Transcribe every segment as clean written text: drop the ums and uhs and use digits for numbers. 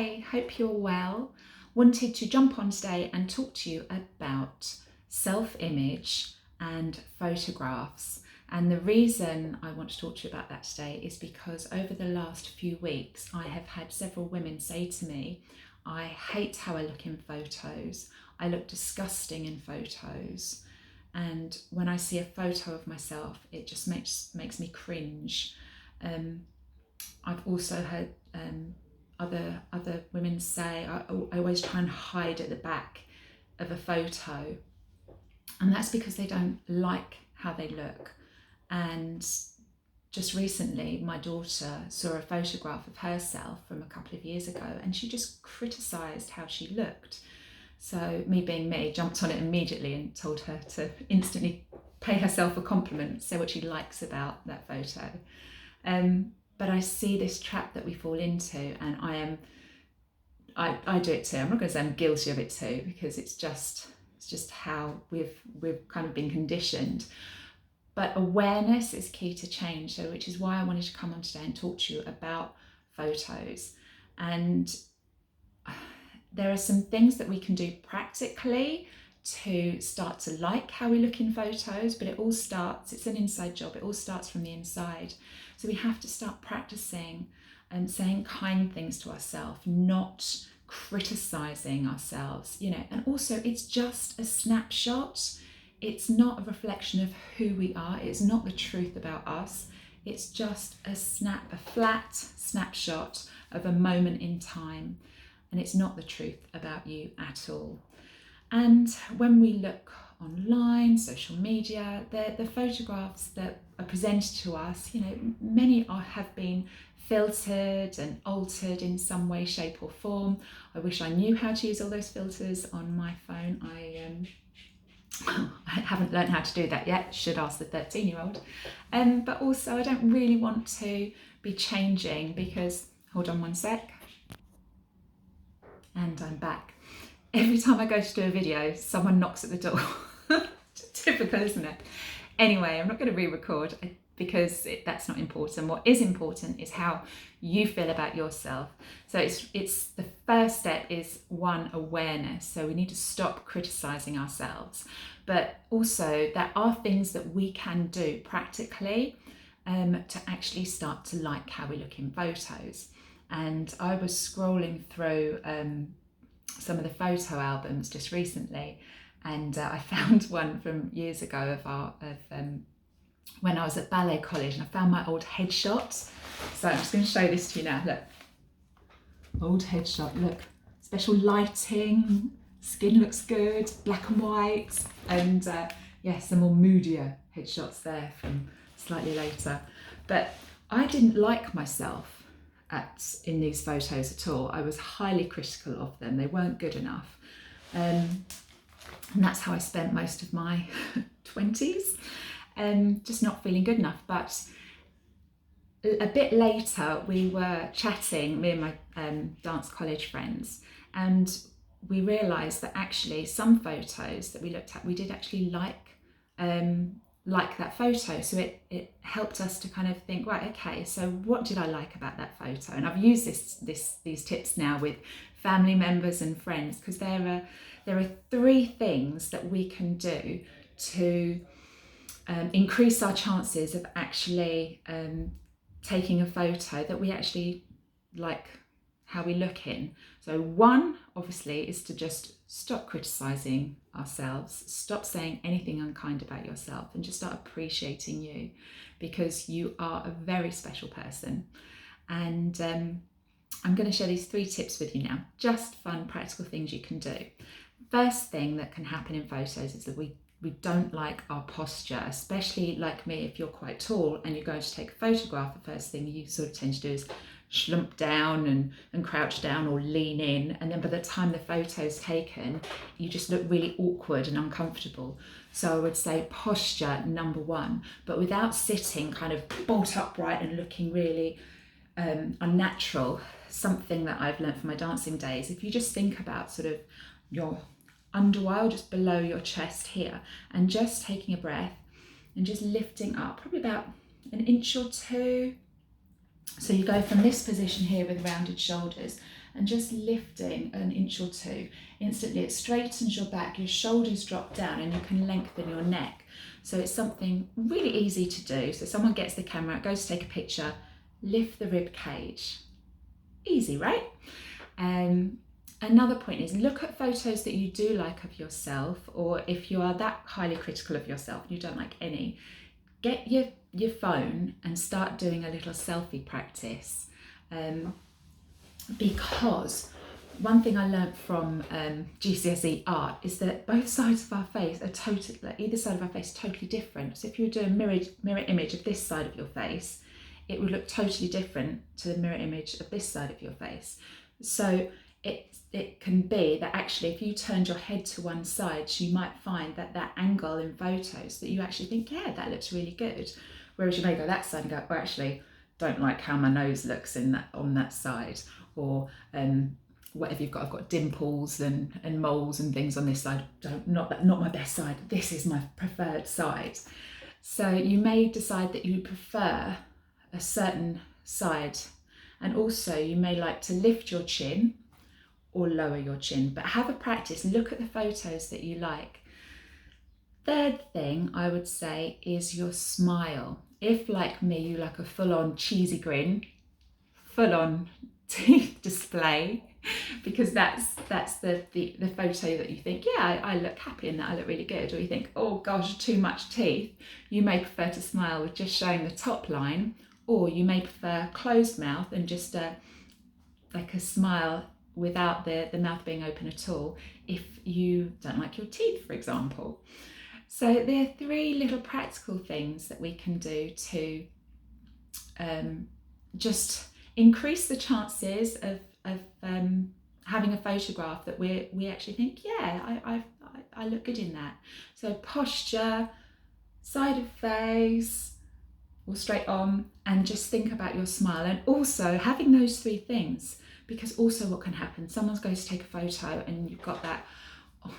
Hi, hope you're well. Wanted to jump on today and talk to you about self-image and photographs. And the reason I want to talk to you about that today is because over the last few weeks, I have had several women say to me, I hate how I look in photos. I look disgusting in photos. And when I see a photo of myself, it just makes me cringe. I've also heard other women say, I always try and hide at the back of a photo, and that's because they don't like how they look. And just recently, my daughter saw a photograph of herself from a couple of years ago, and she just criticised how she looked. So me being me, jumped on it immediately and told her to instantly pay herself a compliment, say what she likes about that photo. But I see this trap that we fall into, and I do it too. I'm not going to say I'm guilty of it too, because it's just how we've kind of been conditioned. But awareness is key to change, so which is why I wanted to come on today and talk to you about photos. And there are some things that we can do practically to start to like how we look in photos, but it's an inside job. It all starts from the inside. So we have to start practicing and saying kind things to ourselves, not criticizing ourselves, and also it's just a snapshot. It's not a reflection of who we are. It's not the truth about us. It's just a flat snapshot of a moment in time. And it's not the truth about you at all. And when we look online, social media, the photographs that are presented to us, many have been filtered and altered in some way, shape or form. I wish I knew how to use all those filters on my phone. I haven't learned how to do that yet, should ask the 13-year-old. But also I don't really want to be changing because, hold on one sec, and I'm back. Every time I go to do a video, someone knocks at the door. Typical, isn't it? Anyway, I'm not going to re-record because that's not important. What is important is how you feel about yourself. So it's the first step is one, awareness. So we need to stop criticizing ourselves. But also there are things that we can do practically to actually start to like how we look in photos. And I was scrolling through some of the photo albums just recently, and I found one from years ago of when I was at ballet college, and I found my old headshots. So I'm just going to show this to you now. Look, old headshot. Look, special lighting, skin looks good, black and white, and some more moodier headshots there from slightly later. But I didn't like myself in these photos at all. I was highly critical of them. They weren't good enough. And that's how I spent most of my 20s, just not feeling good enough. But a bit later, we were chatting, me and my dance college friends, and we realised that actually some photos that we looked at, we did actually like that photo. So it helped us to kind of think, right, okay, so what did I like about that photo? And I've used these tips now with family members and friends, because there are 3 things that we can do to increase our chances of actually taking a photo that we actually like how we look in. So one, obviously, is to just stop criticizing ourselves, stop saying anything unkind about yourself, and just start appreciating you, because you are a very special person. And I'm going to share these 3 tips with you now, just fun, practical things you can do. First thing that can happen in photos is that we don't like our posture, especially like me. If you're quite tall and you're going to take a photograph, the first thing you sort of tend to do is slump down and crouch down or lean in, and then by the time the photo's taken, you just look really awkward and uncomfortable. So I would say posture, number 1, but without sitting kind of bolt upright and looking really unnatural. Something that I've learned from my dancing days, if you just think about sort of your underwire just below your chest here, and just taking a breath and just lifting up probably about an inch or 2. So you go from this position here with rounded shoulders, and just lifting an inch or two. Instantly it straightens your back, your shoulders drop down, and you can lengthen your neck. So it's something really easy to do. So someone gets the camera, goes to take a picture, lift the rib cage. Easy, right? Another point is look at photos that you do like of yourself, or if you are that highly critical of yourself and you don't like any, get your phone and start doing a little selfie practice. Because one thing I learned from GCSE art is that both sides of our face are totally, like either side of our face, totally different. So if you were doing a mirror image of this side of your face, it would look totally different to the mirror image of this side of your face. So it can be that actually if you turned your head to one side, you might find that angle in photos that you actually think, yeah, that looks really good. Whereas you may go that side and go, oh, actually, don't like how my nose looks on that side, or whatever you've got. I've got dimples and moles and things on this side. Not my best side. This is my preferred side. So you may decide that you prefer a certain side, and also you may like to lift your chin or lower your chin, but have a practice. Look at the photos that you like. Third thing I would say is your smile. If, like me, you like a full-on cheesy grin, full-on teeth display, because that's the photo that you think, yeah, I look happy in that, I look really good, or you think, oh gosh, too much teeth, you may prefer to smile with just showing the top line, or you may prefer closed mouth and just like a smile without the mouth being open at all, if you don't like your teeth, for example. So there are three little practical things that we can do to just increase the chances of having a photograph that we actually think, yeah, I look good in that. So posture, side of face, or straight on, and just think about your smile. And also having those three things, because also what can happen, someone goes to take a photo and you've got that, oh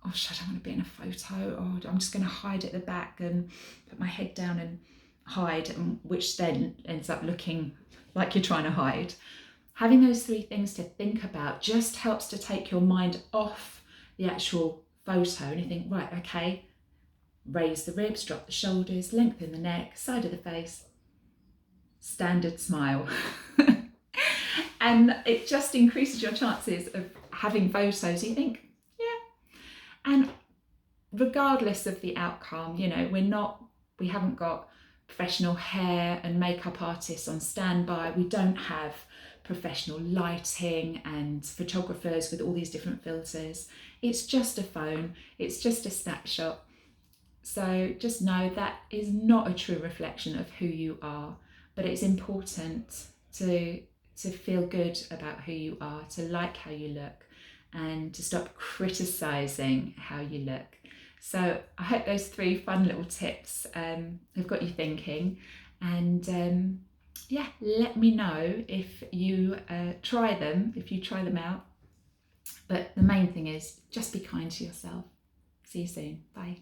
gosh, I don't want to be in a photo, or I'm just going to hide at the back and put my head down and hide, which then ends up looking like you're trying to hide. Having those three things to think about just helps to take your mind off the actual photo, and you think, right, okay, raise the ribs, drop the shoulders, lengthen the neck, side of the face, standard smile. And it just increases your chances of having photos you think, yeah. And regardless of the outcome, you know, we haven't got professional hair and makeup artists on standby. We don't have professional lighting and photographers with all these different filters. It's just a phone, it's just a snapshot. So just know that is not a true reflection of who you are, but it's important to feel good about who you are, to like how you look, and to stop criticizing how you look. So I hope those three fun little tips have got you thinking, and yeah, let me know if you try them out. But the main thing is just be kind to yourself. See you soon. Bye.